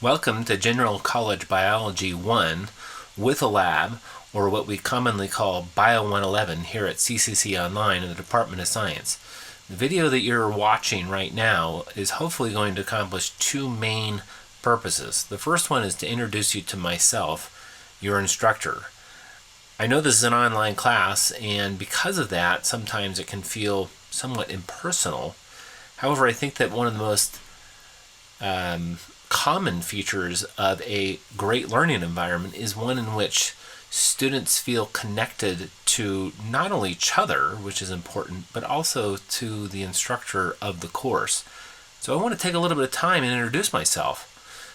Welcome to General College Biology 1 with a lab, or what we commonly call BIO111 here at CCC Online in the Department of Science. The video that you're watching right now is hopefully going to accomplish two main purposes. The first one is to introduce you to myself, your instructor. I know this is an online class, and because of that, sometimes it can feel somewhat impersonal. However, I think that one of the most common features of a great learning environment is one in which students feel connected to not only each other, which is important, but also to the instructor of the course. So I want to take a little bit of time and introduce myself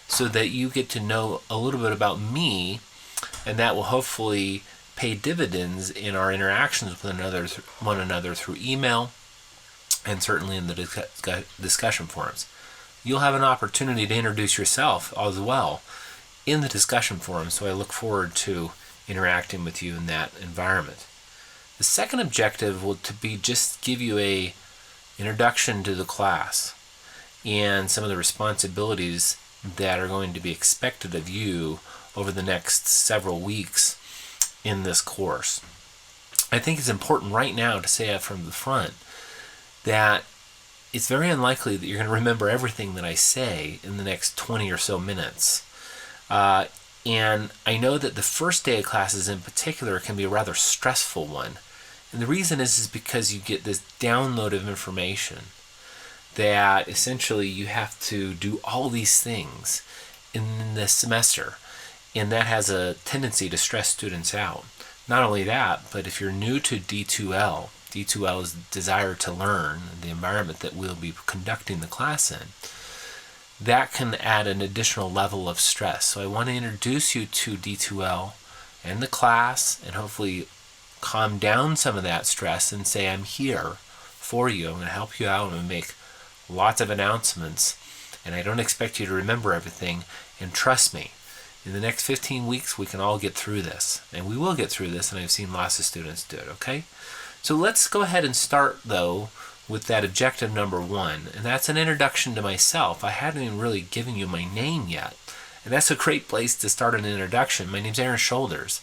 so that you get to know a little bit about me, and that will hopefully pay dividends in our interactions with one another through email and certainly in the discussion forums. You'll have an opportunity to introduce yourself as well in the discussion forum, so I look forward to interacting with you in that environment. The second objective will to be just give you a introduction to the class and some of the responsibilities that are going to be expected of you over the next several weeks in this course. I think it's important right now to say up from the front that it's very unlikely that you're going to remember everything that I say in the next 20 or so minutes. And I know that the first day of classes in particular can be a rather stressful one. And the reason is because you get this download of information that essentially you have to do all these things in this semester. And that has a tendency to stress students out. Not only that, but if you're new to D2L is desire to learn, the environment that we'll be conducting the class in, that can add an additional level of stress. So I want to introduce you to D2L and the class and hopefully calm down some of that stress and say, I'm here for you. I'm going to help you out. I'm going to make lots of announcements, and I don't expect you to remember everything. And trust me, in the next 15 weeks, we can all get through this. And we will get through this, and I've seen lots of students do it, okay? So let's go ahead and start, though, with that objective number one, and that's an introduction to myself. I haven't even really given you my name yet, and that's a great place to start an introduction. My name's Aaron Shoulders.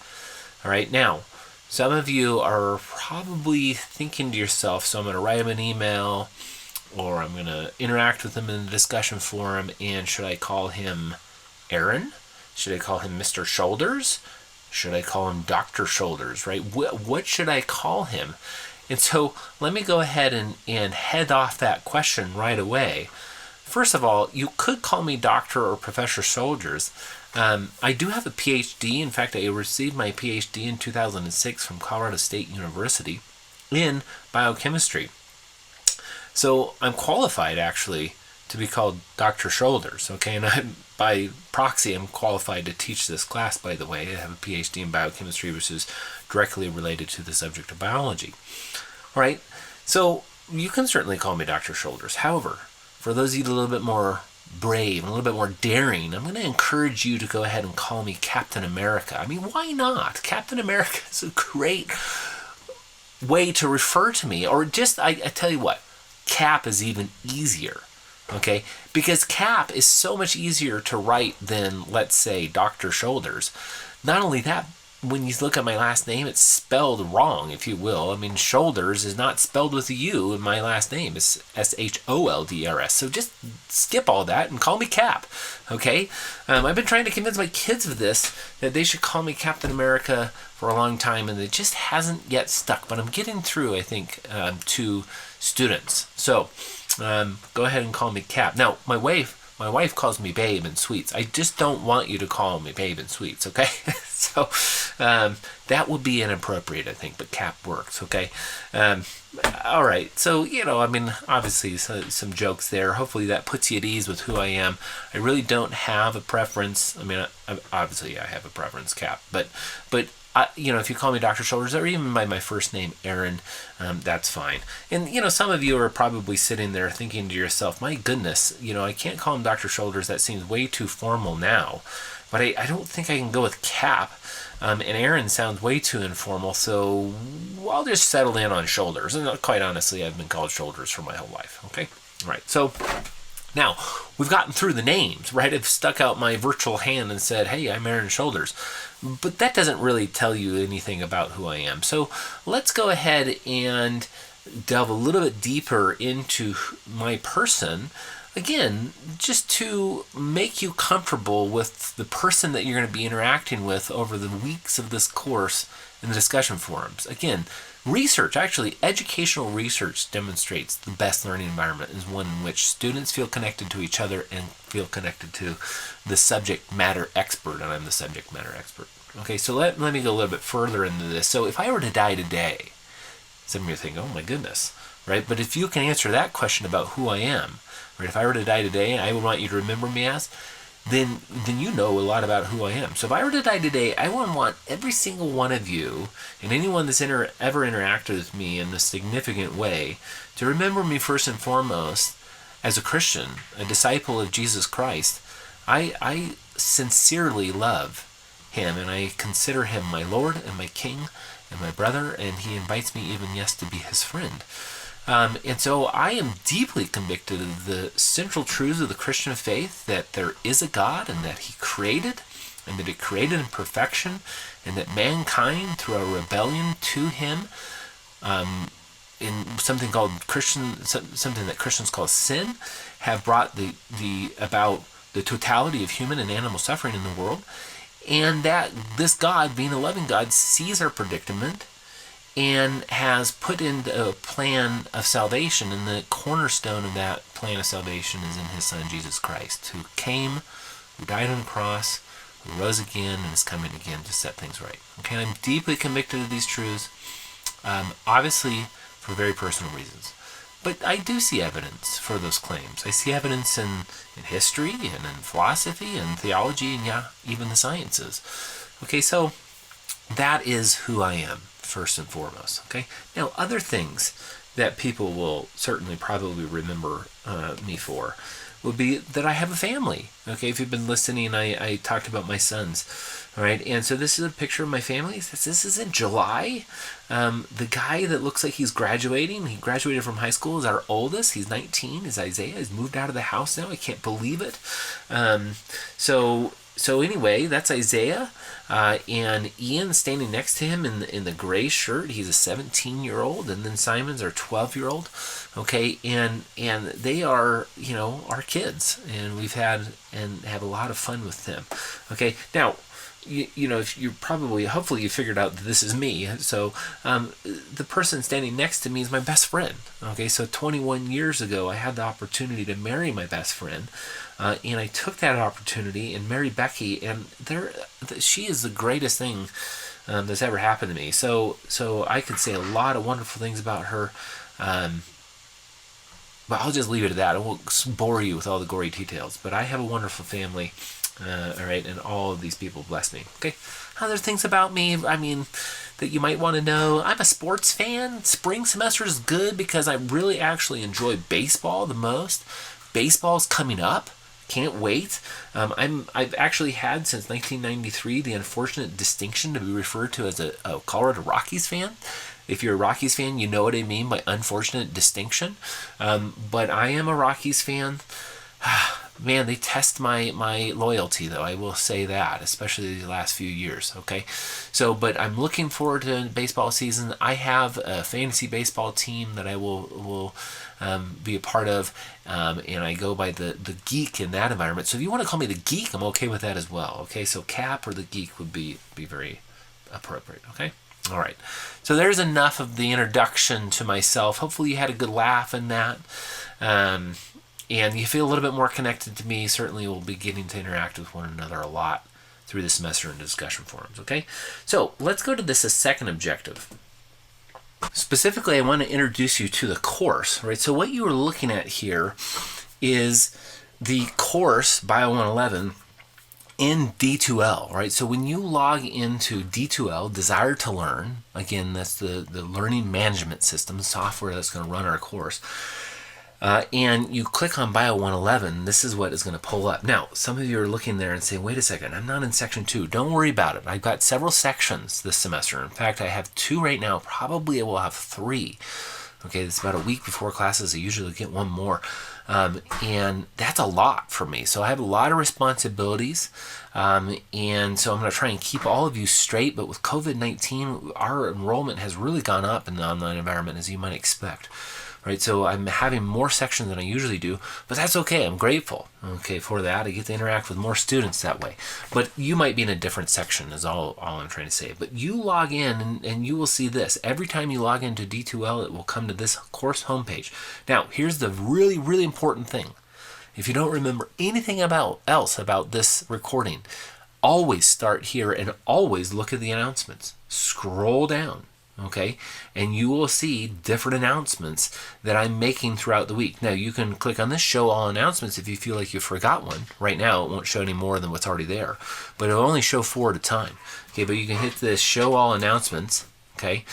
All right, now, some of you are probably thinking to yourself, so I'm going to write him an email, or I'm going to interact with him in the discussion forum, and should I call him Aaron? Should I call him Mr. Shoulders? Should I call him Dr. Shoulders, right? What should I call him? And so let me go ahead and head off that question right away. First of all, you could call me Dr. or Professor Shoulders. I do have a PhD. In fact, I received my PhD in 2006 from Colorado State University in biochemistry. So I'm qualified, actually, to be called Dr. Shoulders, okay? And by proxy, I'm qualified to teach this class, by the way. I have a PhD in biochemistry, which is directly related to the subject of biology. All right, so you can certainly call me Dr. Shoulders. However, for those of you a little bit more brave, a little bit more daring, I'm going to encourage you to go ahead and call me Captain America. I mean, why not? Captain America is a great way to refer to me. Or just, I tell you what, Cap is even easier. Okay, because Cap is so much easier to write than, let's say, Dr. Shoulders. Not only that, when you look at my last name, it's spelled wrong, if you will. I mean, Shoulders is not spelled with a U in my last name. It's Sholdrs. So just skip all that and call me Cap, okay? I've been trying to convince my kids of this, that they should call me Captain America for a long time, and it just hasn't yet stuck. But I'm getting through, I think, to students. So go ahead and call me Cap. Now, my wife calls me Babe and Sweets. I just don't want you to call me Babe and Sweets, okay? So that would be inappropriate, I think, but Cap works, okay? All right, so, I mean, obviously some jokes there. Hopefully that puts you at ease with who I am. I really don't have a preference. I mean, obviously I have a preference, Cap, but if you call me Dr. Shoulders or even by my first name, Aaron, that's fine. And, some of you are probably sitting there thinking to yourself, my goodness, I can't call him Dr. Shoulders. That seems way too formal now. But I don't think I can go with Cap. And Aaron sounds way too informal, so I'll just settle in on Shoulders. And quite honestly, I've been called Shoulders for my whole life, okay? All right, so Now, we've gotten through the names, right? I've stuck out my virtual hand and said, hey, I'm Aaron Shoulders. But that doesn't really tell you anything about who I am. So let's go ahead and delve a little bit deeper into my person. Again, just to make you comfortable with the person that you're going to be interacting with over the weeks of this course in the discussion forums. Again, research, actually educational research, demonstrates the best learning environment is one in which students feel connected to each other and feel connected to the subject matter expert, and I'm the subject matter expert. Okay, so let me go a little bit further into this. So if I were to die today, some of you think, oh my goodness, right? But if you can answer that question about who I am, right? If I were to die today, I would want you to remember me as, then you know a lot about who I am. So if I were to die today, I would want every single one of you and anyone that's ever interacted with me in a significant way to remember me first and foremost as a Christian, a disciple of Jesus Christ. I sincerely love him, and I consider him my Lord and my King and my brother, and he invites me even, yes, to be his friend. And so I am deeply convicted of the central truths of the Christian faith, that there is a God and that he created, and that he created in perfection, and that mankind, through a rebellion to him, in something that Christians call sin, have brought about the totality of human and animal suffering in the world, and that this God, being a loving God, sees our predicament and has put into a plan of salvation, and the cornerstone of that plan of salvation is in his Son, Jesus Christ, who came, who died on the cross, who rose again, and is coming again to set things right. Okay, I'm deeply convicted of these truths, obviously for very personal reasons. But I do see evidence for those claims. I see evidence in history and in philosophy and theology and, yeah, even the sciences. Okay, so that is who I am, first and foremost. Okay, now other things that people will certainly probably remember me for would be that I have a family. Okay, if you've been listening, I talked about my sons. All right, and so this is a picture of my family. This is in July. The guy that looks like he's graduating, he graduated from high school, is our oldest. He's 19, is Isaiah. He's moved out of the house now. I can't believe it. So anyway, that's Isaiah. And Ian standing next to him in the gray shirt, he's a 17-year-old, and then Simon's our 12-year-old. Okay, and they are, our kids, and we've had and have a lot of fun with them. Okay, now, if you hopefully you figured out that this is me. So the person standing next to me is my best friend. Okay, so 21 years ago, I had the opportunity to marry my best friend. And I took that opportunity and married Becky, and she is the greatest thing that's ever happened to me. So I could say a lot of wonderful things about her, but I'll just leave it at that. I won't bore you with all the gory details. But I have a wonderful family, all right, and all of these people bless me. Okay, other things about me, that you might want to know. I'm a sports fan. Spring semester is good because I really actually enjoy baseball the most. Baseball's coming up. Can't wait. I've actually had since 1993 the unfortunate distinction to be referred to as a Colorado Rockies fan. If you're a Rockies fan, you know what I mean by unfortunate distinction. But I am a Rockies fan. Man, they test my loyalty, though. I will say that, especially the last few years. Okay, but I'm looking forward to baseball season. I have a fantasy baseball team that I will be a part of, and I go by the geek in that environment. So if you want to call me the geek, I'm okay with that as well. Okay, so Cap or the geek would be very appropriate. Okay, all right. So there's enough of the introduction to myself. Hopefully you had a good laugh in that. And you feel a little bit more connected to me. Certainly we'll be getting to interact with one another a lot through the semester in discussion forums, okay? So let's go to this second objective. Specifically, I want to introduce you to the course, right? So what you are looking at here is the course, BIO111, in D2L, right? So when you log into D2L, Desire to Learn, again, that's the learning management system, software that's going to run our course, and you click on BIO111, this is what is going to pull up. Now, some of you are looking there and saying, wait a second, I'm not in section 2. Don't worry about it. I've got several sections this semester. In fact, I have 2 right now. Probably I will have 3. Okay, it's about a week before classes. I usually get 1 more. And that's a lot for me. So I have a lot of responsibilities. And so I'm going to try and keep all of you straight. But with COVID-19, our enrollment has really gone up in the online environment, as you might expect. Right, so I'm having more sections than I usually do, but that's okay. I'm grateful, okay, for that. I get to interact with more students that way. But you might be in a different section is all I'm trying to say. But you log in and you will see this. Every time you log into D2L, it will come to this course homepage. Now, here's the really, really important thing. If you don't remember anything else about this recording, always start here and always look at the announcements. Scroll down. Okay, and you will see different announcements that I'm making throughout the week. Now, you can click on this show all announcements if you feel like you forgot one. Right now, it won't show any more than what's already there, but it'll only show 4 at a time. Okay, but you can hit this show all announcements. Okay,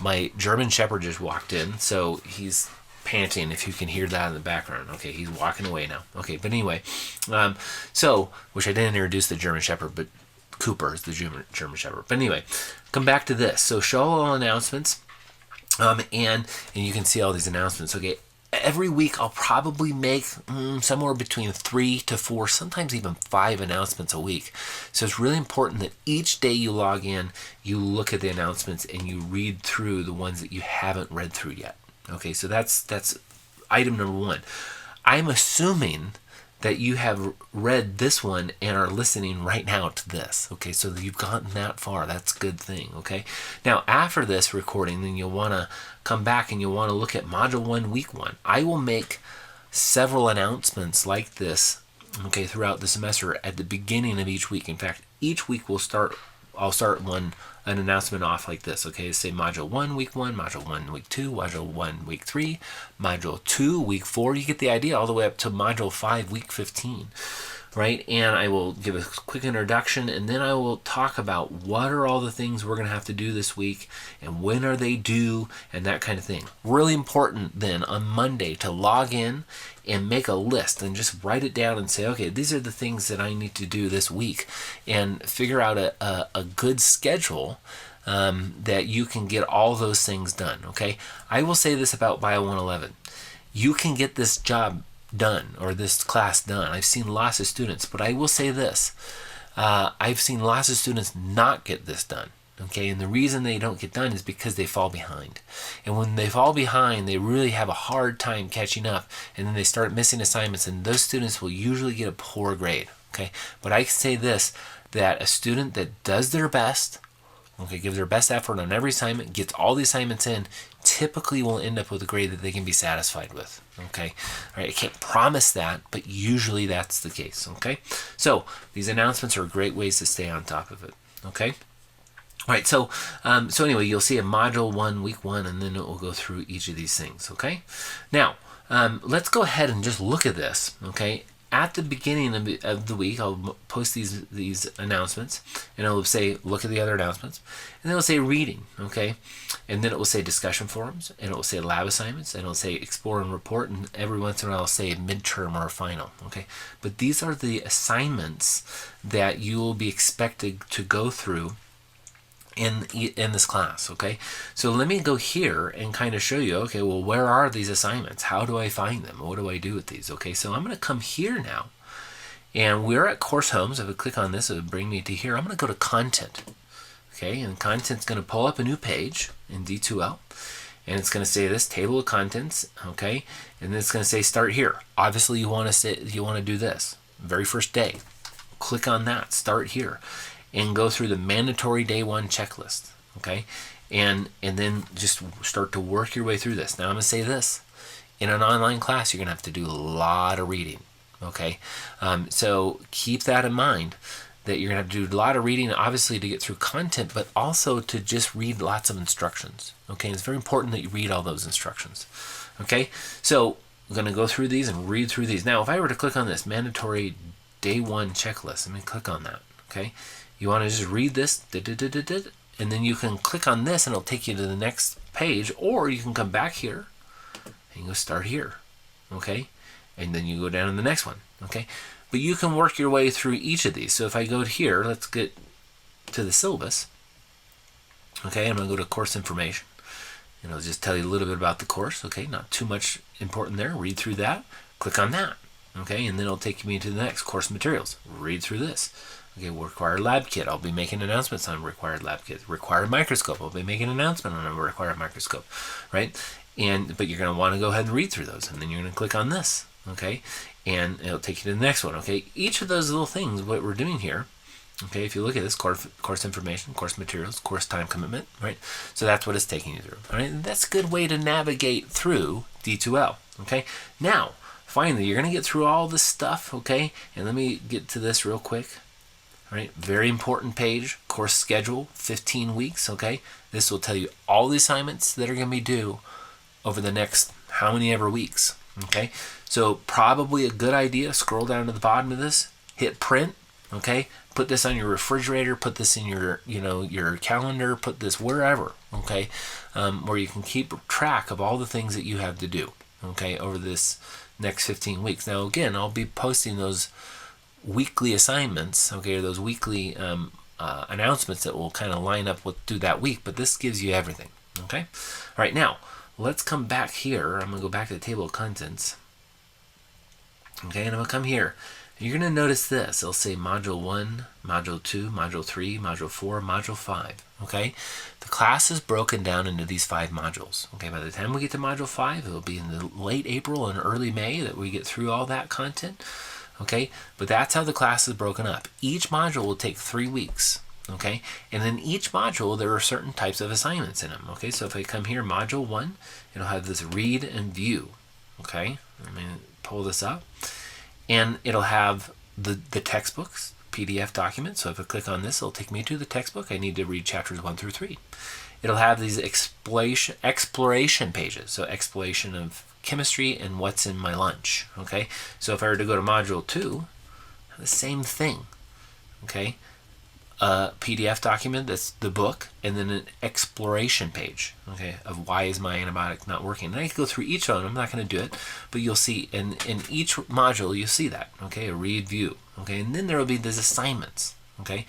my German Shepherd just walked in, so he's panting if you can hear that in the background. Okay, he's walking away now. Okay, but anyway, so, which I didn't introduce the German Shepherd, but Cooper is the German Shepherd. But anyway, come back to this. So show all announcements, and you can see all these announcements. Okay, every week I'll probably make somewhere between 3 to 4, sometimes even 5 announcements a week. So it's really important that each day you log in, you look at the announcements and you read through the ones that you haven't read through yet. Okay, so that's item number 1. I'm assuming that you have read this one and are listening right now to this. Okay, so you've gotten that far. That's a good thing. Okay, now after this recording, then you'll want to come back and you'll want to look at Module 1, Week 1. I will make several announcements like this, okay, throughout the semester at the beginning of each week. In fact, each week I'll start an announcement off like this, okay? Say Module 1, Week 1, Module 1, Week 2, Module 1, Week 3, Module 2, Week 4. You get the idea, all the way up to Module 5, Week 15, right? And I will give a quick introduction, and then I will talk about what are all the things we're going to have to do this week, and when are they due, and that kind of thing. Really important then on Monday to log in and make a list and just write it down and say, okay, these are the things that I need to do this week, and figure out a good schedule that you can get all those things done, okay? I will say this about BIO111. You can get this job done or this class done. I've seen lots of students, but I will say this. I've seen lots of students not get this done. Okay, and the reason they don't get done is because they fall behind. And when they fall behind, they really have a hard time catching up, and then they start missing assignments, and those students will usually get a poor grade. Okay, but I can say this, that a student that does their best, okay, gives their best effort on every assignment, gets all the assignments in, typically will end up with a grade that they can be satisfied with. Okay, all right, I can't promise that, but usually that's the case. Okay, so these announcements are great ways to stay on top of it. Okay. All right, so anyway, you'll see a Module 1, Week 1, and then it will go through each of these things, okay? Now, let's go ahead and just look at this, okay? At the beginning of the week, I'll post these announcements, and it will say, look at the other announcements, and then it will say reading, okay? And then it will say discussion forums, and it will say lab assignments, and it will say explore and report, and every once in a while it'll say midterm or a final, okay? But these are the assignments that you will be expected to go through in this class, okay? So let me go here and kind of show you, okay, well, where are these assignments? How do I find them? What do I do with these? Okay, so I'm going to come here now, and we're at course homes. If I click on this, it would bring me to here. I'm going to go to content, okay, and content's going to pull up a new page in D2L, and it's going to say this table of contents, okay, and then it's going to say start here. Obviously, you want to do this very first day. Click on that, start here, and go through the mandatory day 1 checklist, okay? And then just start to work your way through this. Now I'm going to say this. In an online class, you're going to have to do a lot of reading, okay? So keep that in mind, that you're going to have to do a lot of reading, obviously, to get through content, but also to just read lots of instructions, okay? And it's very important that you read all those instructions, okay? So I'm going to go through these and read through these. Now, if I were to click on this mandatory day 1 checklist, let me click on that, okay? You want to just read this, and then you can click on this and it'll take you to the next page, or you can come back here and go start here, okay? And then you go down to the next one, okay? But you can work your way through each of these. So if I go here, let's get to the syllabus, okay? I'm going to go to course information, and it'll just tell you a little bit about the course. Okay, not too much important there. Read through that. Click on that. Okay, and then it'll take me to the next course materials. Read through this. Okay, required lab kit. I'll be making announcements on required lab kit. Required microscope. I'll be making an announcement on a required microscope, right? But you're going to want to go ahead and read through those, and then you're going to click on this. Okay, and it'll take you to the next one. Okay, each of those little things, what we're doing here. Okay, if you look at this, course information, course materials, course time commitment, right? So that's what it's taking you through. All right, and that's a good way to navigate through D2L. Okay, now finally you're going to get through all this stuff. Okay, and let me get to this real quick. All right, very important page, course schedule, 15 weeks. Okay, this will tell you all the assignments that are going to be due over the next how many ever weeks. Okay, so probably a good idea. Scroll down to the bottom of this, hit print. Okay, put this on your refrigerator, put this in your, your calendar, put this wherever, okay, where you can keep track of all the things that you have to do, okay, over this next 15 weeks. Now, again, I'll be posting those weekly assignments, okay, or those weekly announcements that will kind of line up with through that week, but this gives you everything, okay? All right, now, let's come back here. I'm going to go back to the table of contents, okay, and I'm going to come here. You're going to notice this. It'll say Module 1, Module 2, Module 3, Module 4, Module 5. Okay? The class is broken down into these 5 modules. Okay? By the time we get to Module 5, it'll be in the late April and early May that we get through all that content. Okay? But that's how the class is broken up. Each module will take 3 weeks. Okay? And in each module, there are certain types of assignments in them. Okay? So if I come here, Module 1, it'll have this read and view. Okay? Let me pull this up. And it'll have the textbooks, PDF documents. So if I click on this, it'll take me to the textbook. I need to read chapters 1 through 3. It'll have these exploration pages. So exploration of chemistry and what's in my lunch. Okay. So if I were to go to Module 2, the same thing. Okay. A PDF document, that's the book, and then an exploration page, okay, of why is my antibiotic not working. And I can go through each one. I'm not going to do it, but you'll see in each module, you'll see that, okay, a read view, okay, and then there will be these assignments, okay,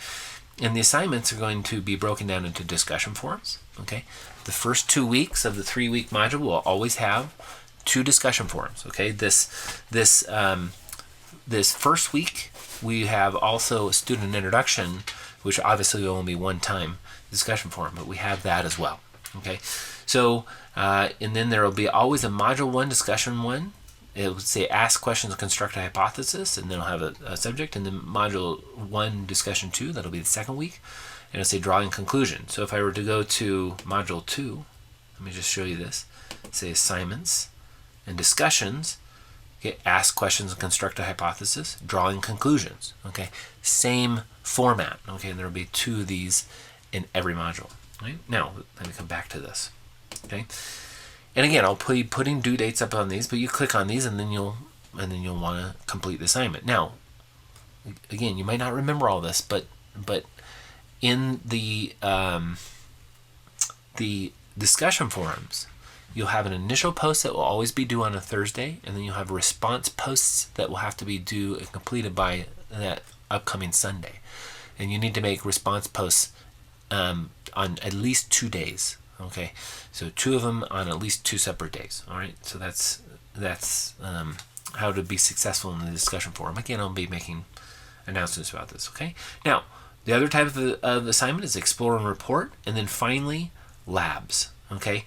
and the assignments are going to be broken down into discussion forums, okay. The first 2 weeks of the 3-week module will always have 2 discussion forums, okay. This first week, we have also a student introduction, which obviously will only be one time discussion forum, but we have that as well. Okay, so and then there will be always a Module 1 discussion 1. It would say ask questions and construct a hypothesis, and then it'll have a subject, and then Module 1 discussion 2, that'll be the second week, and it'll say drawing conclusion. So if I were to go to Module 2, let me just show you this. Say assignments and discussions. Okay, ask questions and construct a hypothesis, drawing conclusions. Okay, same format. Okay, and there will be 2 of these in every module. Right? Now, let me come back to this. Okay, and again, I'll be putting due dates up on these, but you click on these, and then you'll want to complete the assignment. Now, again, you might not remember all this, but in the discussion forums, you'll have an initial post that will always be due on a Thursday, and then you'll have response posts that will have to be due and completed by that upcoming Sunday. And you need to make response posts on at least 2 days. Okay, so 2 of them on at least 2 separate days. All right, so that's how to be successful in the discussion forum. Again, I'll be making announcements about this. Okay, now the other type of assignment is explore and report, and then finally labs. Okay.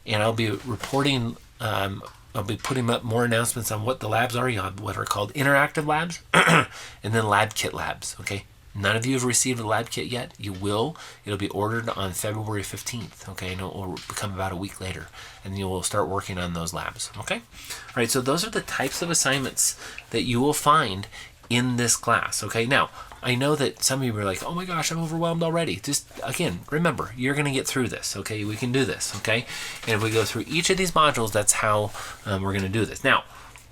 And I'll be reporting, I'll be putting up more announcements on what the labs are. You have what are called interactive labs, and then lab kit labs, okay? None of you have received a lab kit yet. You will. It'll be ordered on February 15th, okay? And it will become about a week later, and you will start working on those labs, okay? All right, so those are the types of assignments that you will find in this class, okay? Now, I know that some of you are like, oh my gosh, I'm overwhelmed already. Just, again, remember, you're going to get through this, okay? We can do this, okay? And if we go through each of these modules, that's how we're going to do this. Now,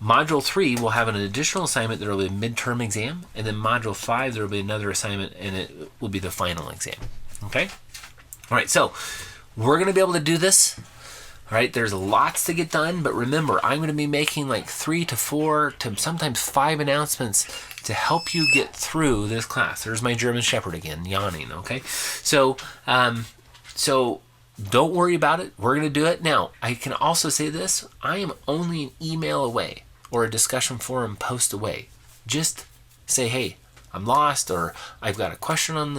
Module 3 will have an additional assignment that will be a midterm exam, and then Module 5, there will be another assignment, and it will be the final exam, okay? All right, so we're going to be able to do this. All right, there's lots to get done, but remember, I'm going to be making like 3 to 4 to sometimes 5 announcements to help you get through this class. There's my German Shepherd again, yawning, okay? So don't worry about it. We're going to do it. Now, I can also say this. I am only an email away or a discussion forum post away. Just say, hey, I'm lost, or I've got a question on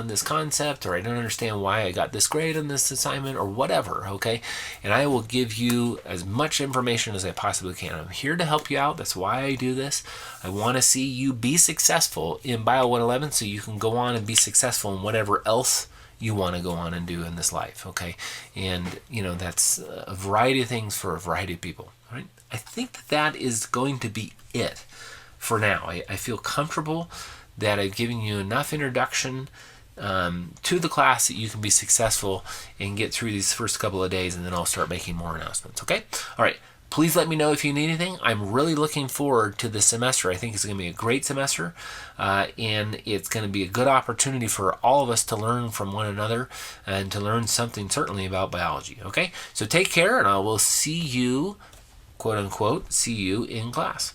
this concept, or I don't understand why I got this grade on this assignment, or whatever, okay? And I will give you as much information as I possibly can. I'm here to help you out. That's why I do this. I want to see you be successful in BIO111 so you can go on and be successful in whatever else you want to go on and do in this life, okay? And, that's a variety of things for a variety of people, right? I think that is going to be it for now. I feel comfortable that I've given you enough introduction to the class that you can be successful and get through these first couple of days, and then I'll start making more announcements, okay? All right. Please let me know if you need anything. I'm really looking forward to this semester. I think it's going to be a great semester, and it's going to be a good opportunity for all of us to learn from one another and to learn something certainly about biology, okay? So take care, and I will see you, quote unquote, see you in class.